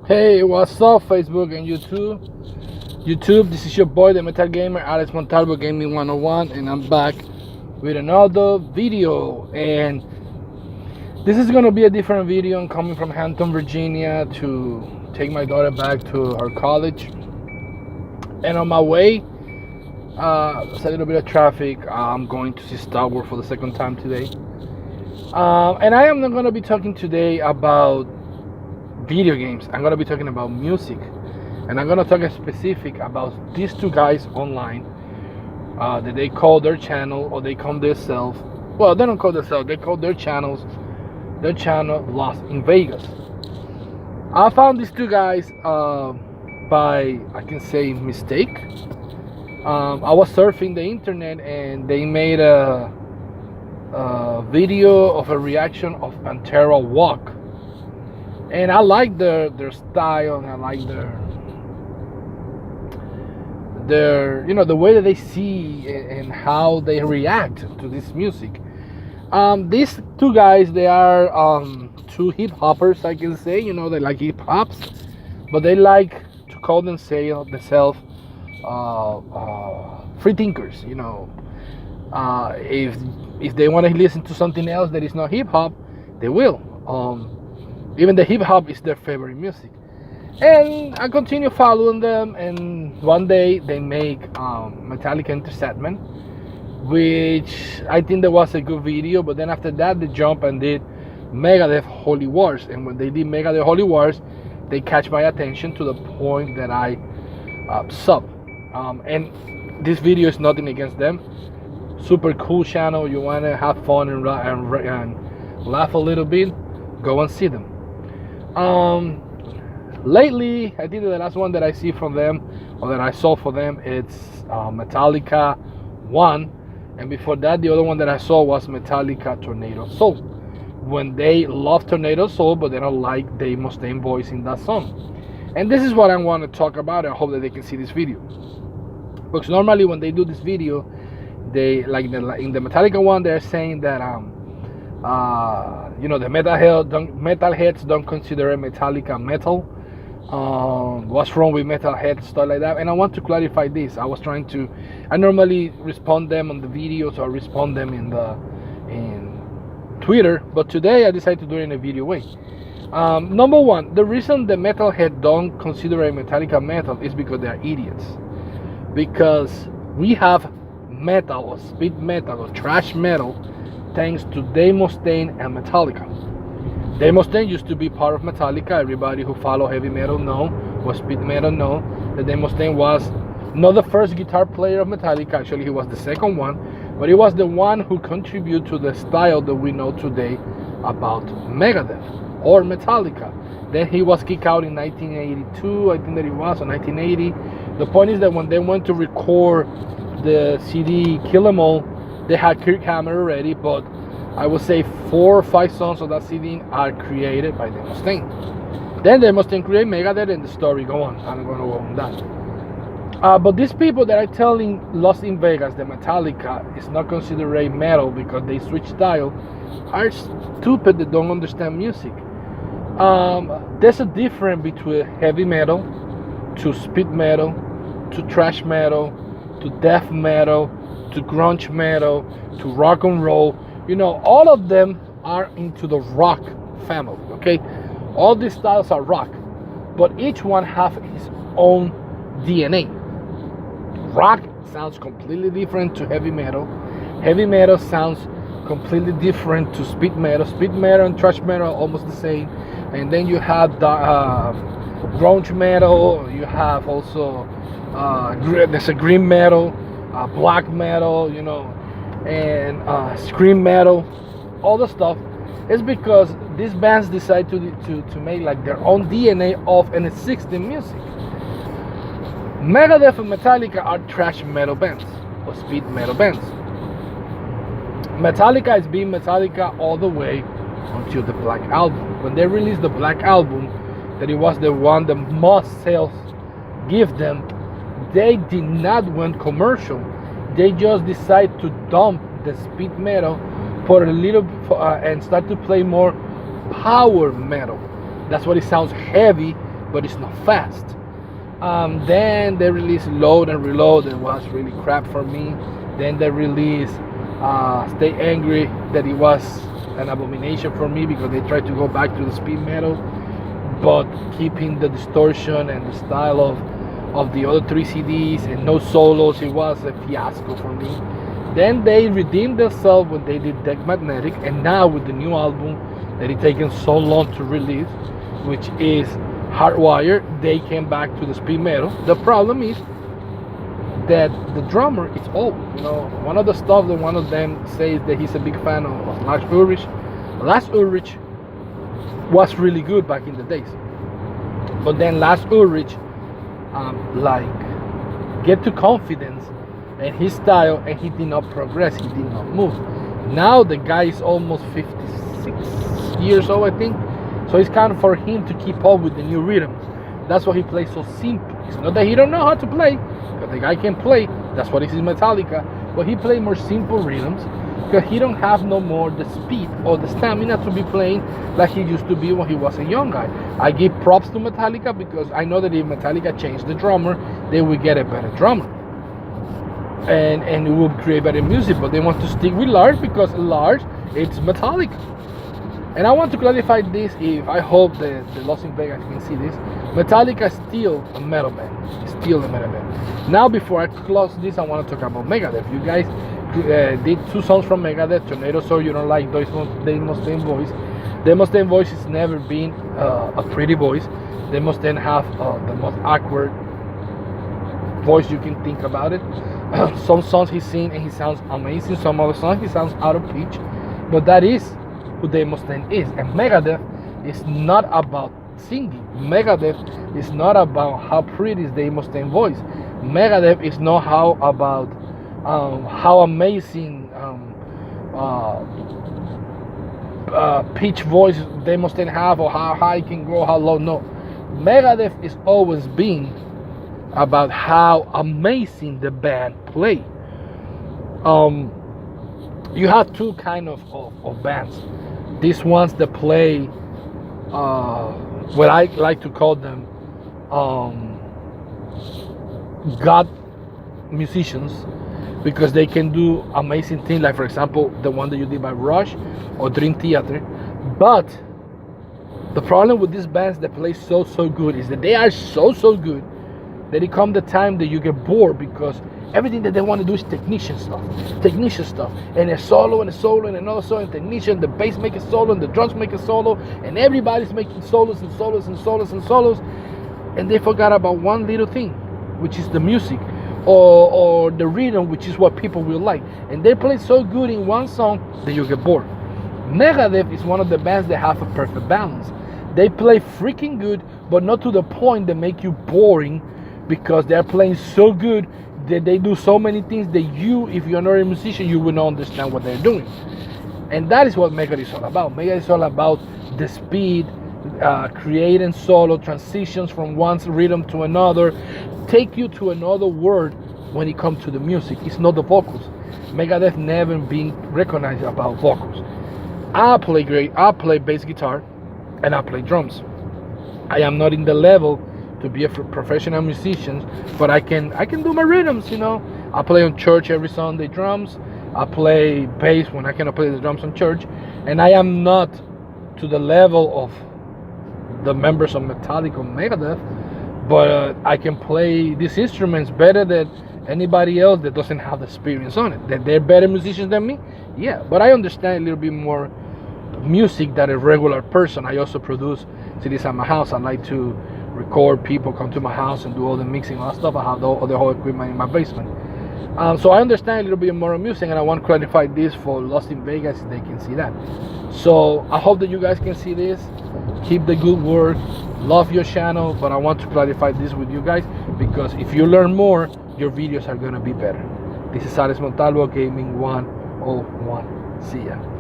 Hey, what's up, Facebook and YouTube? This is your boy, the Metal Gamer, Alex Montalvo Gaming 101, and I'm back with another video. And this is gonna be a different video. I'm coming from Hampton, Virginia, to take my daughter back to her college. And on my way, there's a little bit of traffic. I'm going to see Star Wars for the second time today. And I am not gonna be talking today about video games. I'm gonna be talking about music, and I'm gonna talk specific about these two guys online that they call their channel, or they call themselves. Well, they don't call themselves. They call their channel Lost in Vegas. I found these two guys by, I can say, mistake. I was surfing the internet and they made a video of a reaction of Pantera Walk. And I like their style, and I like their the way that they see and how they react to this music. These two guys, they are two hip hoppers, I can say. They like hip hops, but they like to call themselves free thinkers. If they want to listen to something else that is not hip hop, they will. Even the hip hop is their favorite music, and I continue following them. And one day they make Metallica Intercept, which I think that was a good video. But then after that, they jump and did Megadeth Holy Wars, and when they did Megadeth Holy Wars, they catch my attention to the point that I sub. And this video is nothing against them. Super cool channel. You want to have fun and laugh a little bit, go and see them. Lately, I think the last one that I see from them, or that I saw for them, it's Metallica 1, and before that, the other one that I saw was Metallica Tornado Soul, when they love Tornado Soul, but they don't like Dave Mustaine voice in that song. And this is what I want to talk about. I hope that they can see this video, because normally when they do this video, they in the Metallica one, they're saying that the metalheads don't consider Metallica metal. What's wrong with metalheads, stuff like that. And I want to clarify this. I normally respond them on the videos, or respond them in Twitter, but today I decided to do it in a video way. Number one, the reason the metalhead don't consider a Metallica metal is because they are idiots. Because we have metal, or speed metal, or thrash metal, thanks to Dave Mustaine and Metallica. Dave Mustaine used to be part of Metallica. Everybody who follow heavy metal know, or speed metal know, that Dave Mustaine was not the first guitar player of Metallica. Actually, he was the second one, but he was the one who contributed to the style that we know today about Megadeth or Metallica. Then he was kicked out in 1982, I think that it was, or 1980. The point is that when they went to record the CD Kill 'Em All, they had Kirk Hammett already, but I would say 4 or 5 songs of that CD are created by Dave Mustaine. Then Dave Mustaine created Megadeth, and the story go on. I'm going to go on that. But these people that are telling Lost in Vegas that Metallica is not considered a metal because they switch style are stupid. They don't understand music. There's a difference between heavy metal, to speed metal, to thrash metal, to death metal, to grunge metal, to rock and roll. All of them are into the rock family. Okay, all these styles are rock, but each one have his own DNA. Rock sounds completely different to heavy metal. Heavy metal sounds completely different to speed metal. Speed metal and thrash metal are almost the same. And then you have the grunge metal. You have also there's a green metal, black metal, and scream metal. All the stuff is because these bands decide to make like their own DNA of an existing music. Megadeth and Metallica are thrash metal bands, or speed metal bands. Metallica has been Metallica all the way until the Black Album. When they released the Black Album, that it was the one that most sales give them, they did not went commercial. They just decided to dump the speed metal for a little and start to play more power metal. That's what it sounds heavy but it's not fast. Then they released Load and Reload. It was really crap for me. Then they released Stay Angry, that it was an abomination for me because they tried to go back to the speed metal, but keeping the distortion and the style of the other 3 CDs and no solos. It was a fiasco for me. Then they redeemed themselves when they did Deck Magnetic, and now with the new album that it taken so long to release, which is Hardwire, they came back to the speed metal. The problem is that the drummer is old. You know, one of the stuff that one of them says that he's a big fan of Lars Ulrich. Lars Ulrich was really good back in the days, but then Lars Ulrich get to confidence and his style, and he did not progress, he did not move. Now the guy is almost 56 years old, I think, so it's kind of for him to keep up with the new rhythms. That's why he plays so simple. It's not that he don't know how to play, because the guy can play, that's what is in Metallica, but he plays more simple rhythms because he don't have no more the speed or the stamina to be playing like he used to be when he was a young guy. I give props to Metallica because I know that if Metallica changed the drummer, they will get a better drummer and it will create better music, but they want to stick with Lars because Lars, it's Metallica. And I want to clarify this. I hope the Los in Vegas can see this. Metallica is still a metal band. It's still a metal band. Now, before I close this, I want to talk about Megadeth. You guys did 2 songs from Megadeth, Tornado, so you don't like those They Mustaine voice. The Mustaine voice has never been a pretty voice. They Mustaine have the most awkward voice you can think about it. Some songs he sings and he sounds amazing. Some other songs he sounds out of pitch. But that is who Dave Mustaine is. And Megadeth is not about singing. Megadeth is not about how pretty is Dave Mustaine's voice. Megadeth is not about how amazing pitch voice Dave Mustaine have, or how high it can go, how low. No, Megadeth is always been about how amazing the band play. You have 2 kind of bands. These ones that play what I like to call them God musicians, because they can do amazing things, like for example the one that you did by Rush or Dream Theater. But the problem with these bands that play so good is that they are so good that it comes the time that you get bored, because everything that they want to do is technician stuff, and a solo and another solo, and technician, the bass make a solo and the drums make a solo, and everybody's making solos, and they forgot about one little thing, which is the music or the rhythm, which is what people will like. And they play so good in one song that you get bored. Megadeth is one of the bands that have a perfect balance. They play freaking good, but not to the point that make you boring, because they're playing so good that they do so many things that you, if you're not a musician, you will not understand what they're doing. And that is what Megadeth is all about. Megadeth is all about the speed, creating solo transitions from one rhythm to another, take you to another world when it comes to the music. It's not the vocals. Megadeth never been recognized about vocals. I play bass guitar and I play drums. I am not in the level to be a professional musician, but I can do my rhythms, you know. I play on church every Sunday drums. I play bass when I cannot play the drums on church, and I am not to the level of the members of Metallica or Megadeth, but I can play these instruments better than anybody else that doesn't have the experience on it. That they're better musicians than me, yeah, but I understand a little bit more music than a regular person. I also produce CDs at my house. I like to record people come to my house and do all the mixing and all that stuff. I have the whole equipment in my basement. So I understand a little bit more of music, and I want to clarify this for Lost in Vegas, they can see that. So I hope that you guys can see this. Keep the good work. Love your channel, but I want to clarify this with you guys, because if you learn more, your videos are going to be better. This is Alex Montalvo, Gaming 101. See ya.